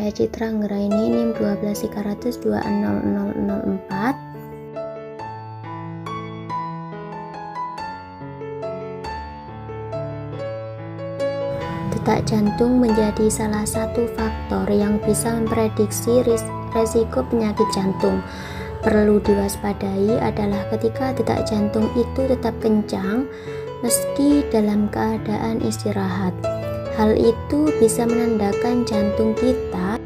saya Citra Anggraini, NIM 12.300.26004. Detak jantung menjadi salah satu faktor yang bisa memprediksi resiko penyakit jantung. Perlu diwaspadai adalah ketika detak jantung itu tetap kencang meski dalam keadaan istirahat. Hal itu bisa menandakan jantung kita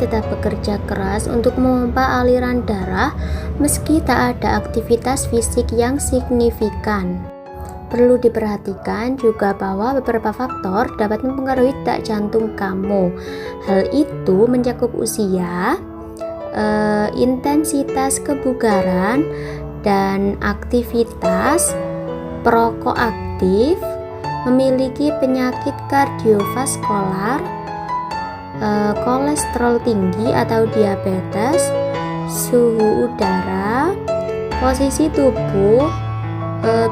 tetap bekerja keras untuk memompa aliran darah meski tak ada aktivitas fisik yang signifikan. Perlu diperhatikan juga bahwa beberapa faktor dapat mempengaruhi detak jantung kamu. Hal itu mencakup usia, intensitas kebugaran dan aktivitas, perokok aktif, memiliki penyakit kardiovaskular, kolesterol tinggi atau diabetes, suhu udara, posisi tubuh,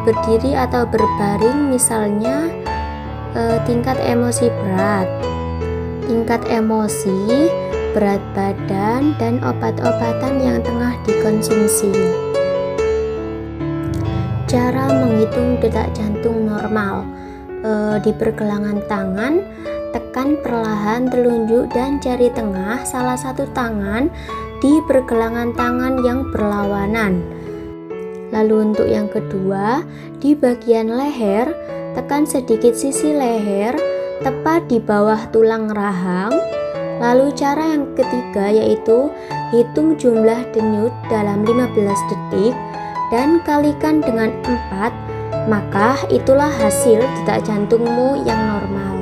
berdiri atau berbaring, misalnya tingkat emosi berat, tingkat emosi, berat badan, dan obat-obatan yang tengah dikonsumsi. Cara menghitung detak jantung normal. Di pergelangan tangan, tekan perlahan telunjuk dan jari tengah salah satu tangan di pergelangan tangan yang berlawanan. Lalu untuk yang kedua, di bagian leher, tekan sedikit sisi leher tepat di bawah tulang rahang. Lalu cara yang ketiga yaitu hitung jumlah denyut dalam 15 detik dan kalikan dengan 4, maka itulah hasil detak jantungmu yang normal.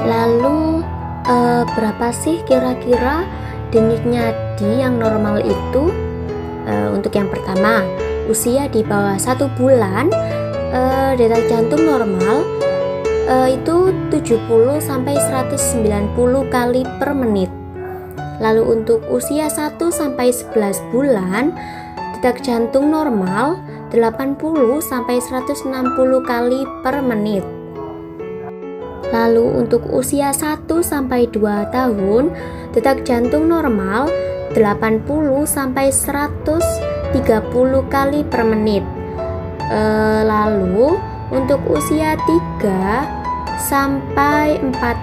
Lalu berapa sih kira-kira denyut nadi yang normal itu? Untuk yang pertama, usia di bawah 1 bulan, detak jantung normal itu 70-190 kali per menit. Lalu untuk usia 1-11 bulan, detak jantung normal 80-160 kali per menit. Lalu untuk usia 1-2 tahun, detak jantung normal 80-130 kali per menit. Lalu untuk usia 3-4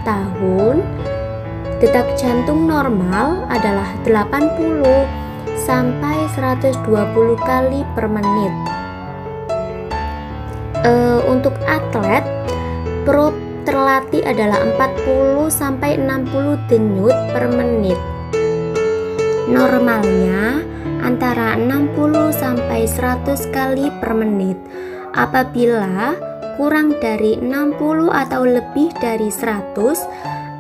tahun, detak jantung normal adalah 80-120 kali per menit. Untuk atlet, perut terlatih adalah 40-60 denyut per menit. Normalnya antara 60-100 kali per menit. Apabila kurang dari 60 atau lebih dari 100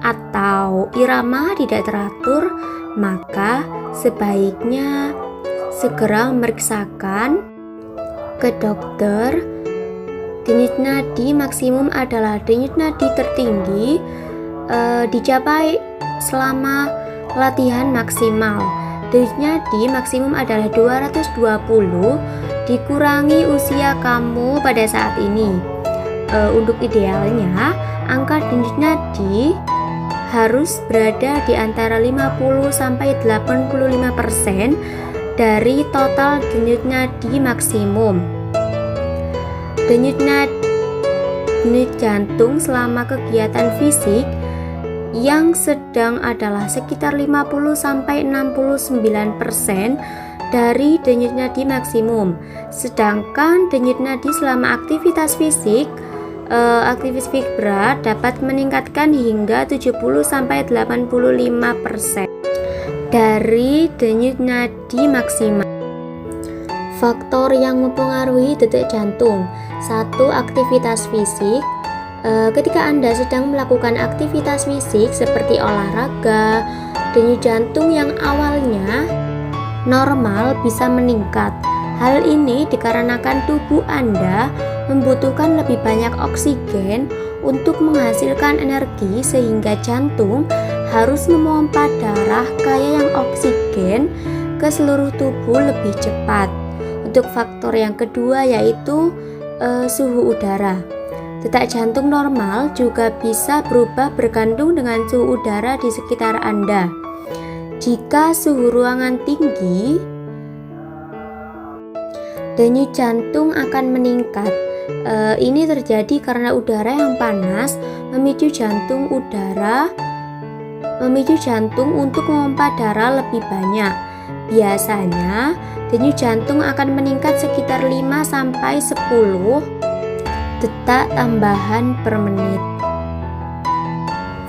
atau irama tidak teratur, maka sebaiknya segera memeriksakan ke dokter. Denyut nadi maksimum adalah denyut nadi tertinggi dicapai selama latihan maksimal. Denyut nadi maksimum adalah 220 dikurangi usia kamu pada saat ini. Untuk idealnya, angka denyut nadi harus berada di antara 50-85% dari total denyut nadi maksimum. Denyut jantung selama kegiatan fisik yang sedang adalah sekitar 50-69% dari denyut nadi maksimum. Sedangkan denyut nadi selama aktivitas fisik berat dapat meningkatkan hingga 70-85% dari denyut nadi maksimal. Faktor yang mempengaruhi detak jantung. 1. Aktivitas fisik. Ketika Anda sedang melakukan aktivitas fisik seperti olahraga, denyut jantung yang awalnya normal bisa meningkat. Hal ini dikarenakan tubuh Anda membutuhkan lebih banyak oksigen untuk menghasilkan energi, sehingga jantung harus memompa darah kaya yang oksigen ke seluruh tubuh lebih cepat. Untuk faktor yang kedua yaitu suhu udara. Detak jantung normal juga bisa berubah bergantung dengan suhu udara di sekitar Anda. Jika suhu ruangan tinggi, denyut jantung akan meningkat. Ini terjadi karena udara yang panas memicu jantung untuk memompa darah lebih banyak. Biasanya, denyut jantung akan meningkat sekitar 5-10 detak tambahan per menit.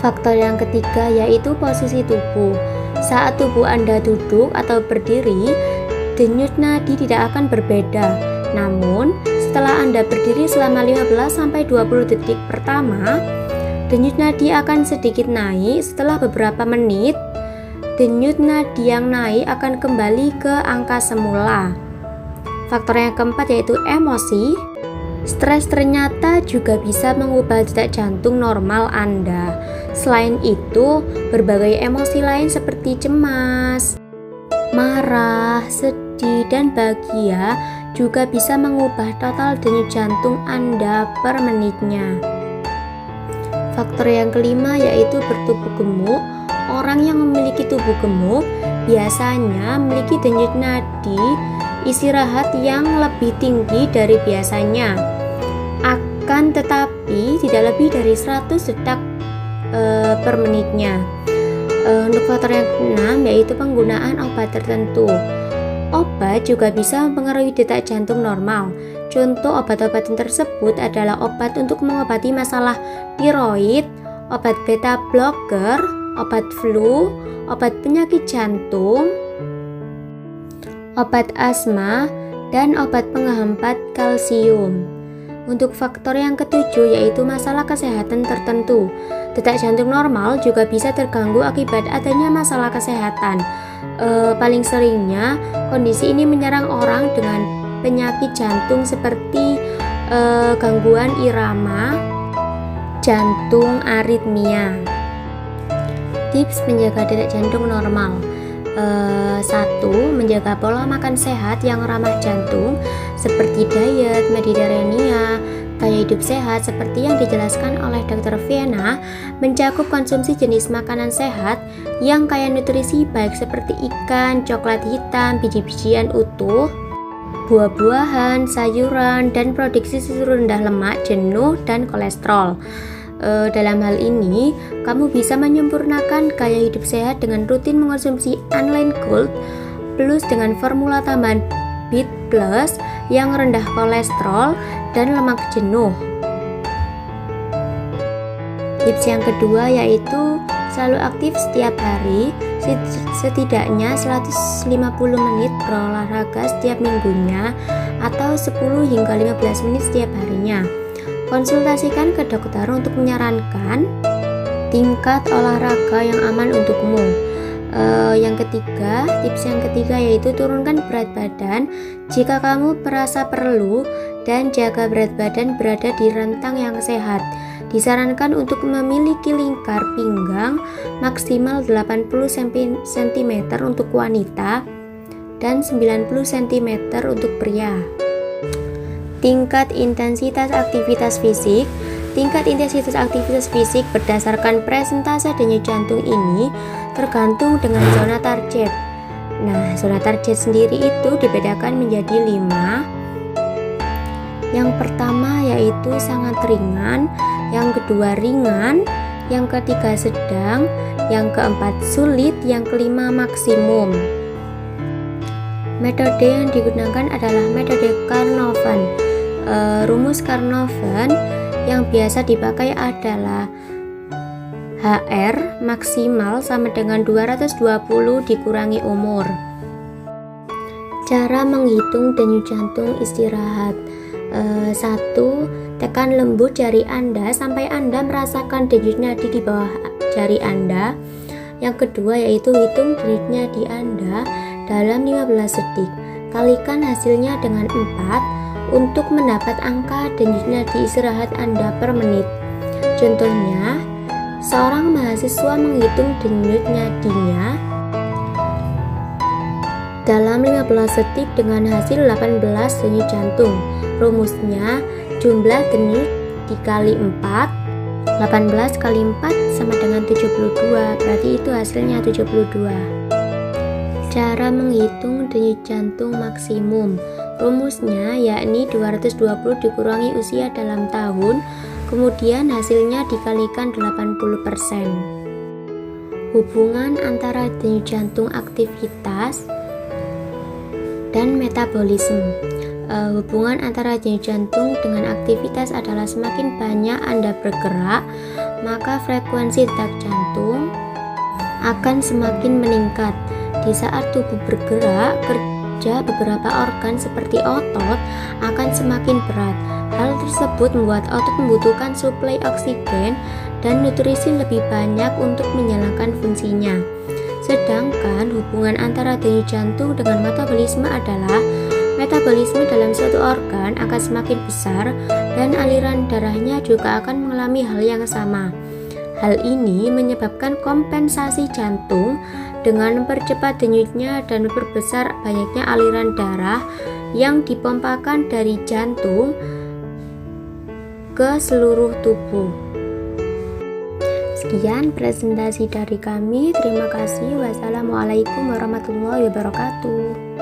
Faktor yang ketiga yaitu posisi tubuh. Saat tubuh Anda duduk atau berdiri, denyut nadi tidak akan berbeda. Namun, setelah Anda berdiri selama 15-20 detik pertama, denyut nadi akan sedikit naik. Setelah beberapa menit, denyut nadi yang naik akan kembali ke angka semula. Faktor yang keempat yaitu emosi. Stres ternyata juga bisa mengubah detak jantung normal Anda. Selain itu, berbagai emosi lain seperti cemas, marah, sedih, dan bahagia juga bisa mengubah total denyut jantung Anda per menitnya. Faktor yang kelima yaitu bertubuh gemuk. Orang yang memiliki tubuh gemuk biasanya memiliki denyut nadi istirahat yang lebih tinggi dari biasanya. Akan tetapi tidak lebih dari 100 detak per menitnya. Untuk faktor yang keenam yaitu penggunaan obat tertentu. Obat juga bisa mempengaruhi detak jantung normal. Contoh obat-obatan tersebut adalah obat untuk mengobati masalah tiroid, obat beta blocker, obat flu, obat penyakit jantung, obat asma, dan obat penghambat kalsium. Untuk faktor yang ketujuh yaitu masalah kesehatan tertentu. Detak jantung normal juga bisa terganggu akibat adanya masalah kesehatan. Paling seringnya kondisi ini menyerang orang dengan penyakit jantung seperti gangguan irama jantung, aritmia. Tips menjaga detak jantung normal. 1. Menjaga pola makan sehat yang ramah jantung seperti diet Mediterania. Gaya hidup sehat seperti yang dijelaskan oleh Dr. Vienna mencakup konsumsi jenis makanan sehat yang kaya nutrisi baik seperti ikan, coklat hitam, biji-bijian utuh, buah-buahan, sayuran, dan produksi susu rendah lemak, jenuh, dan kolesterol. Dalam hal ini, kamu bisa menyempurnakan gaya hidup sehat dengan rutin mengonsumsi Online Gold Plus dengan formula tambahan Bit Plus yang rendah kolesterol dan lemak jenuh. Tips yang kedua yaitu selalu aktif setiap hari, setidaknya 150 menit berolahraga setiap minggunya atau 10 hingga 15 menit setiap harinya. Konsultasikan ke dokter untuk menyarankan tingkat olahraga yang aman untukmu. Tips yang ketiga yaitu turunkan berat badan jika kamu merasa perlu dan jaga berat badan berada di rentang yang sehat. Disarankan untuk memiliki lingkar pinggang maksimal 80 cm untuk wanita dan 90 cm untuk pria. Tingkat intensitas aktivitas fisik. Tingkat intensitas aktivitas fisik berdasarkan persentase denyut jantung ini tergantung dengan zona target. Nah, zona target sendiri itu dibedakan menjadi 5. Yang pertama yaitu sangat ringan, yang kedua ringan, yang ketiga sedang, yang keempat sulit, yang kelima maksimum. Metode yang digunakan adalah metode Carnot-Van. Rumus Carnot-Van yang biasa dipakai adalah HR maksimal sama dengan 220 dikurangi umur. Cara menghitung denyut jantung istirahat. 1. Tekan lembut jari Anda sampai Anda merasakan denyut nadi di bawah jari Anda. Yang kedua yaitu hitung denyut nadi Anda dalam 15 detik. Kalikan hasilnya dengan 4 untuk mendapat angka denyut nadi istirahat Anda per menit. Contohnya, seorang mahasiswa menghitung denyut nadinya dalam 15 detik dengan hasil 18 denyut jantung. Rumusnya, jumlah denyut dikali 4, 18 kali 4 sama dengan 72, berarti itu hasilnya 72. Cara menghitung denyut jantung maksimum. Rumusnya yakni 220 dikurangi usia dalam tahun, kemudian hasilnya dikalikan 80%. Hubungan antara denyut jantung aktivitas dan metabolisme. Hubungan antara denyut jantung dengan aktivitas adalah semakin banyak Anda bergerak, maka frekuensi detak jantung akan semakin meningkat. Di saat tubuh bergerak, kerja beberapa organ seperti otot akan semakin berat. Hal tersebut membuat otot membutuhkan suplai oksigen dan nutrisi lebih banyak untuk menjalankan fungsinya. Sedangkan hubungan antara denyut jantung dengan metabolisme adalah metabolisme dalam suatu organ akan semakin besar dan aliran darahnya juga akan mengalami hal yang sama. Hal ini menyebabkan kompensasi jantung dengan mempercepat denyutnya dan memperbesar banyaknya aliran darah yang dipompakan dari jantung ke seluruh tubuh. Sekian presentasi dari kami. Terima kasih. Wassalamualaikum warahmatullahi wabarakatuh.